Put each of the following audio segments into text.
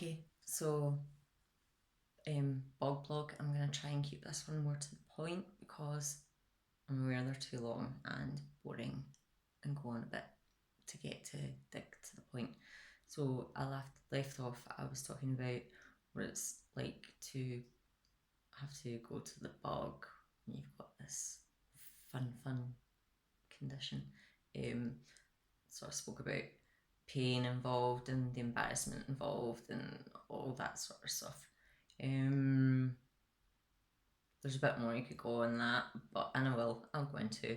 Okay, so Bog Blog, I'm going to try and keep this one more to the point because I'm aware they're too long and boring and go on a bit to get to dig to the point. So I left off, I was talking about what it's like to have to go to the bog when you've got this fun condition. So I spoke about pain involved and the embarrassment involved and all that sort of stuff. There's a bit more you could go on that, and I'll go into.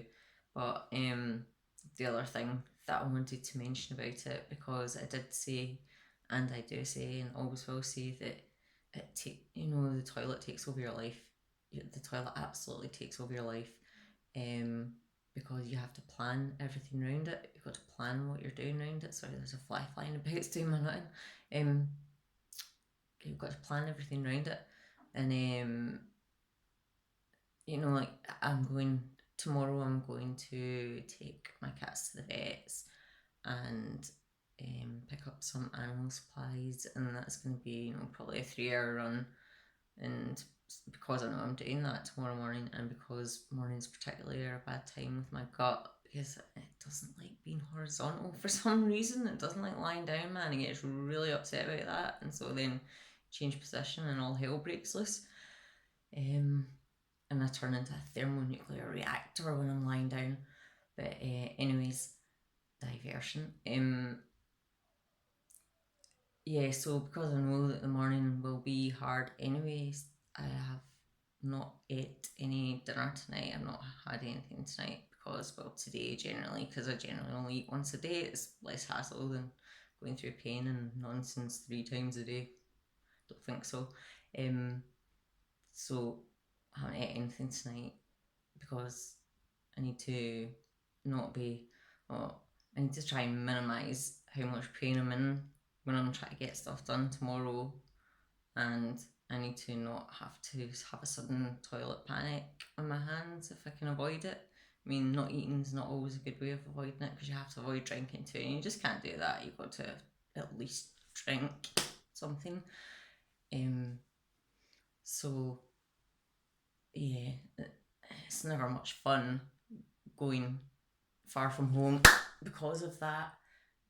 But the other thing that I wanted to mention about it, because I did say, and I do say, and always will say that the toilet takes over your life. The toilet absolutely takes over your life, because you have to plan everything around it. You've got to plan what you're doing around it. Sorry, there's a fly flying about. It's doing my nutting. You've got to plan everything around it, and like tomorrow I'm going to take my cats to the vets and pick up some animal supplies, and that's going to be probably a 3 hour run. And because I know I'm doing that tomorrow morning, and because mornings particularly are a bad time with my gut because it doesn't like being horizontal for some reason. It doesn't like lying down, man. It gets really upset about that, and so then change position and all hell breaks loose. And I turn into a thermonuclear reactor when I'm lying down. But anyways, diversion. Yeah, so because I know that the morning will be hard anyways, I have not ate any dinner tonight. I've not had anything tonight because, well, today generally, because I generally only eat once a day, it's less hassle than going through pain and nonsense 3 times a day. Don't think so. So I haven't ate anything tonight because I need to not be, I need to try and minimise how much pain I'm in when I'm trying to get stuff done tomorrow, and I need to not have to have a sudden toilet panic on my hands if I can avoid it. I mean, not eating is not always a good way of avoiding it because you have to avoid drinking too, and you just can't do that. You've got to at least drink something. So yeah, it's never much fun going far from home because of that,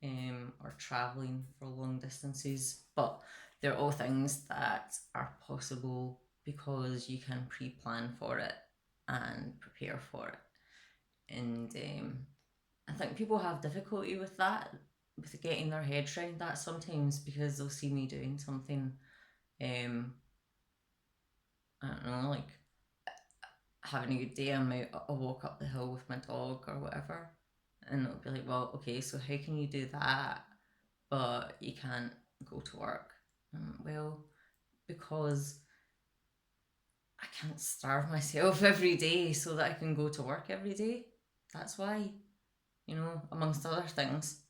or traveling for long distances. But they're all things that are possible because you can pre-plan for it and prepare for it. And I think people have difficulty with that, with getting their heads around that sometimes, because they'll see me doing something, I don't know, like having a good day. I'm out a walk up the hill with my dog or whatever, and it'll be like, well, okay, so how can you do that but you can't go to work? Well, because I can't starve myself every day so that I can go to work every day. That's why, amongst other things.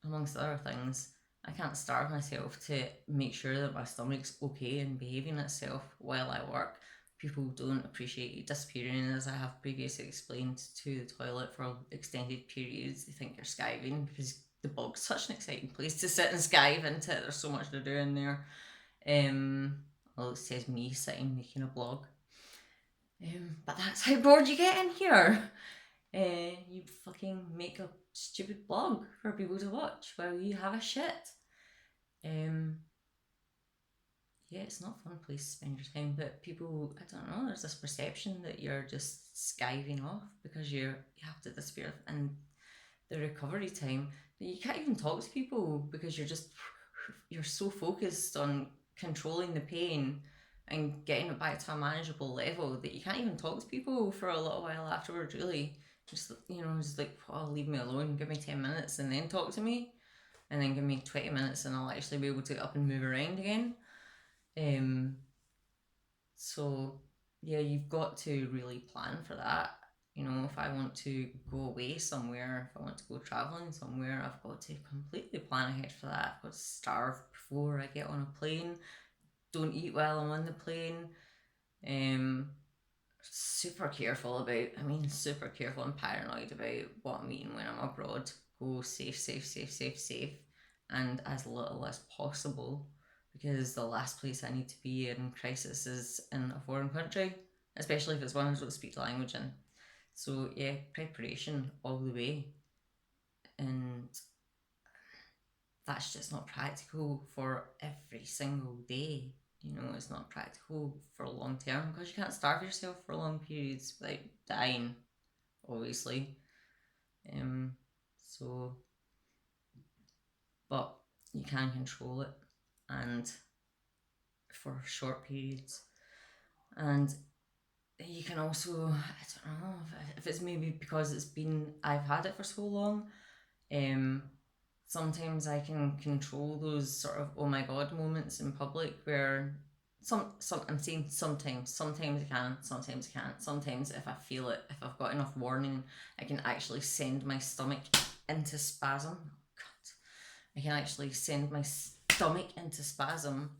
I can't starve myself to make sure that my stomach's okay and behaving itself while I work. People don't appreciate you disappearing, as I have previously explained, to the toilet for extended periods. They think you're skiving because the bog's such an exciting place to sit and skive into. There's so much to do in there. Well, it says me sitting making a blog. But that's how bored you get in here. You fucking make a stupid blog for people to watch while you have a shit. Yeah, it's not a fun place to spend your time, but people, I don't know, there's this perception that you're just skiving off because you have to disappear, and the recovery time that you can't even talk to people because you're so focused on controlling the pain and getting it back to a manageable level that you can't even talk to people for a little while afterwards, really. Just like, oh, leave me alone, give me 10 minutes and then talk to me, and then give me 20 minutes and I'll actually be able to get up and move around again. So yeah, you've got to really plan for that. If I want to go away somewhere, if I want to go traveling somewhere, I've got to completely plan ahead for that. I've got to starve before I get on a plane. Don't eat while I'm on the plane. Super careful and paranoid about what I'm eating when I'm abroad. Go safe. and as little as possible, because the last place I need to be in crisis is in a foreign country, especially if it's one I don't speak the language in. So yeah, preparation all the way, and that's just not practical for every single day. You know, it's not practical for long term because you can't starve yourself for long periods without dying, obviously. Um, so, but you can control it, and for short periods, and you can also, I don't know if it's maybe because I've had it for so long. Um, Sometimes I can control those sort of oh my god moments in public where some I'm saying sometimes I can, sometimes I can't. Sometimes if I feel it, if I've got enough warning, I can actually send my stomach into spasm. Oh god. I can actually send my stomach into spasm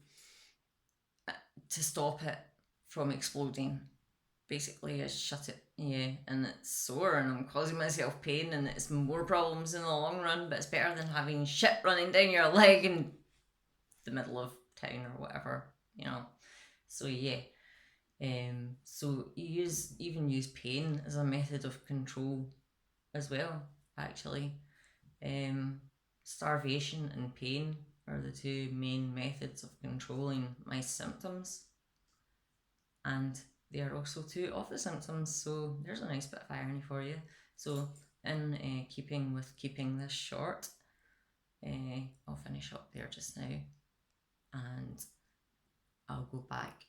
to stop it from exploding. Basically, I shut it, yeah, and it's sore and I'm causing myself pain and it's more problems in the long run, but it's better than having shit running down your leg in the middle of town or whatever, you know. So yeah. So you use pain as a method of control as well, actually. Um, Starvation and pain are the two main methods of controlling my symptoms, and they are also two of the symptoms. So there's a nice bit of irony for you. So in keeping with keeping this short, I'll finish up there just now, and I'll go back.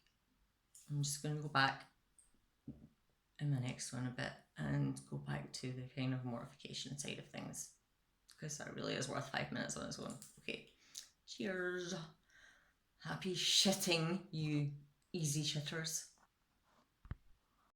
I'm just going to go back in the next one a bit and go back to the kind of mortification side of things, because that really is worth 5 minutes on its own. Okay, cheers. Happy shitting, you easy shitters.